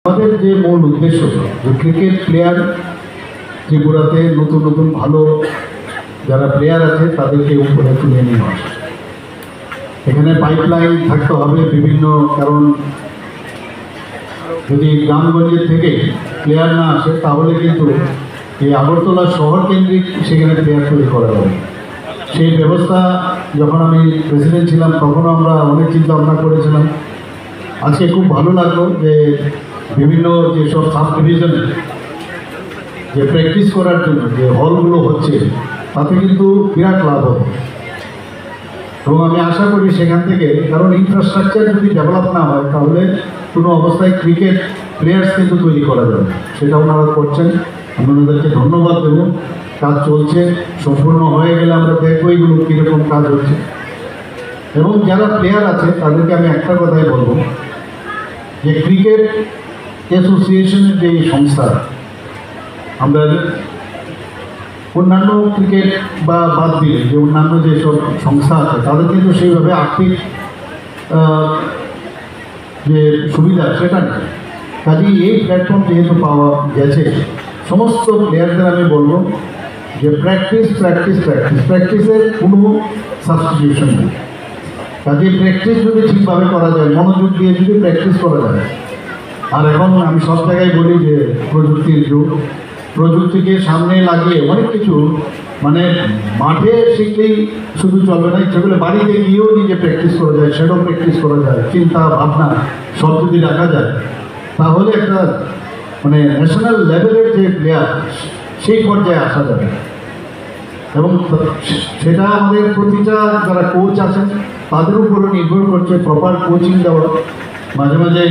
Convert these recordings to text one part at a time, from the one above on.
আমাদের যে মূল উদ্দেশ্য যে ক্রিকেট প্লেয়ার ত্রিপুরাতে নতুন নতুন ভালো যারা প্লেয়ার আছে তাদেরকে উপরে তুলে নিয়ে আসে। এখানে পাইপলাইন থাকতে হবে বিভিন্ন, কারণ যদি গ্রামগঞ্জের থেকে প্লেয়ার না আসে তাহলে কিন্তু এই আগরতলা শহর কেন্দ্রিক সেখানে প্লেয়ার তৈরি করা যাবে। সেই ব্যবস্থা যখন আমি প্রেসিডেন্ট ছিলাম তখনও আমরা অনেক চিন্তা ভাবনা করেছিলাম। আজকে খুব ভালো লাগলো যে বিভিন্ন যেসব সাব ডিভিশনে যে প্র্যাকটিস করার জন্য যে হলগুলো হচ্ছে তাতে কিন্তু বিরাট লাভ হবে। এবং আমি আশা করি সেখান থেকে, কারণ ইনফ্রাস্ট্রাকচার যদি ডেভেলপ না হয় তাহলে কোনো অবস্থায় ক্রিকেট প্লেয়ার্স কিন্তু তৈরি করা যাবে। সেটা ওনারা করছেন, আমি ওনাদেরকে ধন্যবাদ দেব। কাজ চলছে, সম্পূর্ণ হয়ে গেলে আমরা দেখবো এগুলো কীরকম কাজ হচ্ছে। এবং যারা প্লেয়ার আছে তাদেরকে আমি একটা কথাই বলবো যে ক্রিকেট অ্যাসোসিয়েশনের যে সংস্থা, আমরা অন্যান্য ক্রিকেট বা বাদ দিয়ে যে অন্যান্য যেসব সংস্থা আছে তাদের কিন্তু সেইভাবে আর্থিক যে সুবিধা সেটা নেই। কাজেই এই প্ল্যাটফর্ম যেহেতু পাওয়া গেছে, সমস্ত প্লেয়ারদের আমি বলবো যে প্র্যাকটিসের কোনো সাবস্টিটিউশন নেই। কাজে প্র্যাকটিস যদি ঠিকভাবে করা যায়, মনোযোগ দিয়ে যদি প্র্যাকটিস করা যায়, আর এখন আমি সব জায়গায় বলি যে প্রযুক্তির যুগ, প্রযুক্তিকে সামনে লাগিয়ে অনেক কিছু মানে মাঠে শিখলেই শুধু চলবে না, ইচ্ছে করলে বাড়িতে গিয়েও নিজে প্র্যাকটিস করা যায়, শ্যাডো প্র্যাকটিস করা যায়, চিন্তা ভাবনা সব যদি রাখা যায় তাহলে একটা মানে ন্যাশনাল লেভেলের যে প্লেয়ার সেই পর্যায়ে আসা যাবে। এবং সেটা আমাদের প্রতিটা যারা কোচ আছেন তাদের উপরও নির্ভর করছে, প্রপার কোচিং দেওয়া। মাঝে মাঝে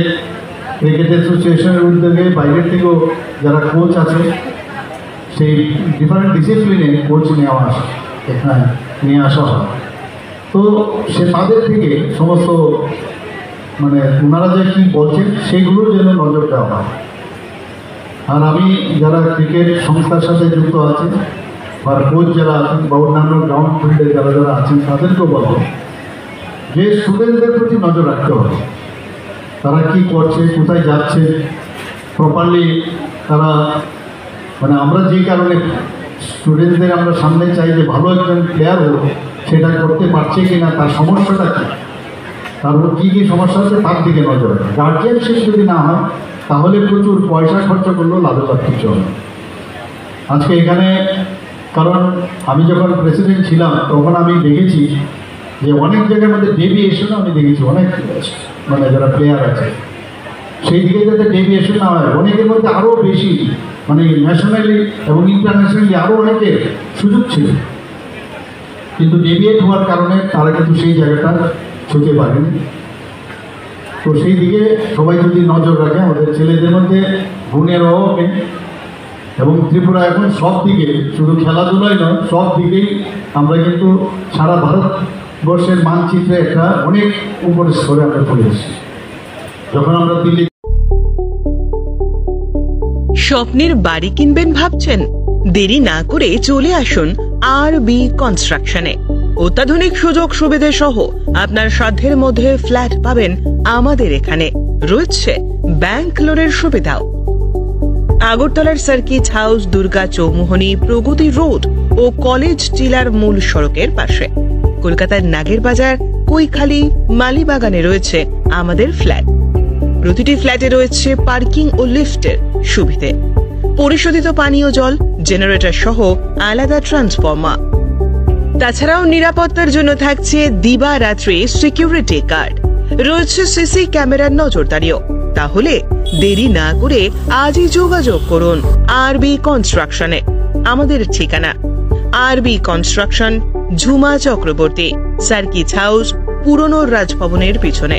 ক্রিকেট অ্যাসোসিয়েশনের উদ্যোগে বাইরের থেকেও যারা কোচ আছে সেই ডিফারেন্ট ডিসিপ্লিনে কোচ নেওয়া আসে, এখানে নিয়ে আসা হয়। তো সে তাদের থেকে সমস্ত মানে ওনারা যে কী বলছেন সেগুলোর জন্য নজর দেওয়া হয়। আর আমি যারা ক্রিকেট সংস্থার সাথে যুক্ত আছেন বা কোচ যারা আছেন বা অন্যান্য গ্রাউন্ড ফিল্ডে যারা যারা আছেন তাদেরকেও বলব যে স্টুডেন্টদের প্রতি নজর রাখতে হবে। তারা কি করছে, কোথায় যাচ্ছে, প্রপারলি তারা মানে আমরা যে কারণে স্টুডেন্টদের আমরা সামনে চাই যে ভালো একজন প্লেয়ার হোক, সেটা করতে পারছে কি না, তার সমস্যাটা কী, তারপর কী কী সমস্যা আছে তার দিকে নজর রাখে। গার্জিয়ানশিপ যদি না হয় তাহলে প্রচুর পয়সা খরচা করলেও লাভের কিছু হবে। আজকে এখানে কারণ আমি যখন প্রেসিডেন্ট ছিলাম তখন আমি দেখেছি যে অনেক জায়গার মধ্যে ডেভিয়েশনও আমি দেখেছি, অনেক মানে যারা প্লেয়ার আছে সেই দিকে যাতে ডেভিয়েশন না হয়, অনেকের মধ্যে আরও বেশি মানে ন্যাশনালি এবং ইন্টারন্যাশনালি আরও অনেকের সুযোগ ছিল, কিন্তু ডেভিয়েট হওয়ার কারণে তারা কিন্তু সেই জায়গাটা ছুঁতে পারেনি। তো সেই দিকে সবাই যদি নজর রাখে, আমাদের ছেলেদের মধ্যে গুণের অভাব নেই। এবং ত্রিপুরা এখন সব দিকে, শুধু খেলাধুলাই নয়, সব দিকেই আমরা কিন্তু সারা ভারতবর্ষের মানচিত্রে একটা অনেক উপরের স্তরে আমরা চলে এসেছি। যখন আমরা দিল্লি স্বপ্নের বাড়ি কিনবেন ভাবছেন, দেরি না করে চলে আসুন আরবি কনস্ট্রাকশনে। অত্যাধুনিক সুযোগ সুবিধা সহ আপনার সাধ্যের মধ্যে ফ্ল্যাট পাবেন আমাদের এখানে। রয়েছে ব্যাংক লোনের সুবিধাও। আগরতলার সার্কিট হাউস, দুর্গা চৌমুহনী, প্রগতি রোড ও কলেজ টিলার মূল সড়কের পাশে। কলকাতার নাগের বাজার, কৈখালি, মালিবাগানে রয়েছে আমাদের ফ্ল্যাট। প্রতিটি ফ্ল্যাটে রয়েছে পার্কিং ও লিফটের সুবিধে, পরিশোধিত পানীয় জল, জেনারেটর সহ আলাদা ট্রান্সফরমার। তাছাড়াও নিরাপত্তার জন্য থাকছে দিবারাত্রি সিকিউরিটি গার্ড, রয়েছে সিসি ক্যামেরার নজরদারিও। তাহলে দেরি না করে আজই যোগাযোগ করুন আরবি কনস্ট্রাকশনে। আমাদের ঠিকানা আরবি construction, Jhuma Chakraborty, circuit house, পুরনো রাজভবনের পিছনে।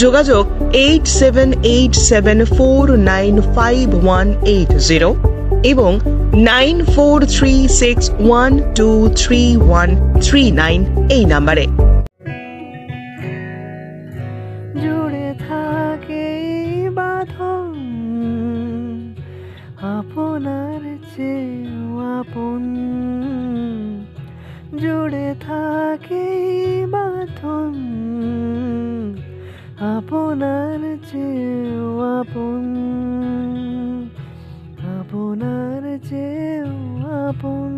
যোগাযোগ 8787495180 এবং 9436123139 এই নাম্বারে। জুড়ে থাকে বাঁধন আপনার চেয়েও আপন, জুড়ে থাকে বাঁধন আপনার চেয়েও আপন। আপনার চেয়েও আপন